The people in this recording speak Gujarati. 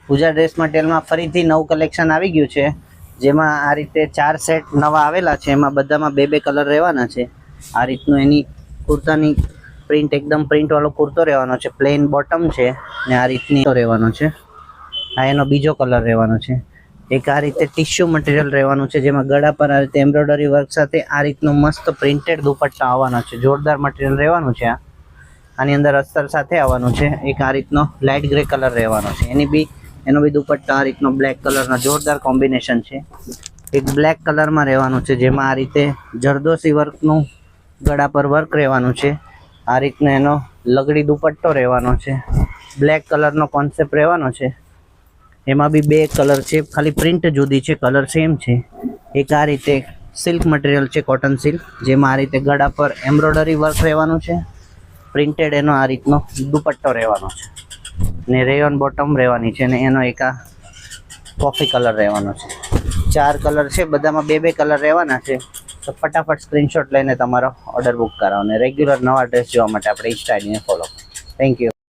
પૂજા ડ્રેસ મટીરિયલમાં ફરીથી નવું કલેક્શન આવી ગયું છે, જેમાં આ રીતે 4 સેટ નવા આવેલા છે. એમાં બધામાં 2 કલર રહેવાના છે. આ રીતનું એની કુર્તાની પ્રિન્ટ એકદમ પ્રિન્ટ વાળો કુર્તો રહેવાનો છે. પ્લેન બોટમ છે ને આ રીતની રહેવાનો છે. આ એનો બીજો કલર રહેવાનો છે. એક આ રીતે ટિશ્યુ મટીરિયલ રહેવાનું છે, જેમાં ગળા પર આ રીતે એમ્બ્રોઇડરી વર્ક સાથે આ રીતનો મસ્ત પ્રિન્ટેડ દુપટ્ટા આવવાનો છે. જોરદાર મટીરિયલ રહેવાનું છે. આની અંદર અસ્તર સાથે આવવાનું છે. એક આ રીતનો લાઇટ ગ્રે કલર રહેવાનો છે. એનો બી દુપટ્ટા આ રીતનો બ્લેક કલરનો જોરદાર કોમ્બિનેશન છે. એક બ્લેક કલરમાં રહેવાનું છે, જેમાં આ રીતે જરદોશી વર્કનું ગળા પર વર્ક રહેવાનું છે. આ રીતનો એનો લગડી દુપટ્ટો રહેવાનો છે. બ્લેક કલરનો કોન્સેપ્ટ રહેવાનો છે. એમાં બી 2 કલર છે, ખાલી પ્રિન્ટ જુદી છે, કલર સેમ છે. એક આ રીતે સિલ્ક મટીરિયલ છે, કોટન સિલ્ક, જેમાં આ રીતે ગળા પર એમ્બ્રોઇડરી વર્ક રહેવાનું છે. પ્રિન્ટેડ એનો આ રીતનો દુપટ્ટો રહેવાનો છે ને રેયોન બોટમ રહેવાની છે ને એનો એક આ કોફી કલર રહેવાનો છે. 4 કલર છે, બધામાં 2 કલર રહેવાના છે. તો ફટાફટ સ્ક્રીનશોટ લઈને તમારો ઓર્ડર બુક કરાવો ને રેગ્યુલર નવા ડ્રેસ જોવા માટે આપણે ઇન્સ્ટા આઈડીને ફોલો કરો. Thank you.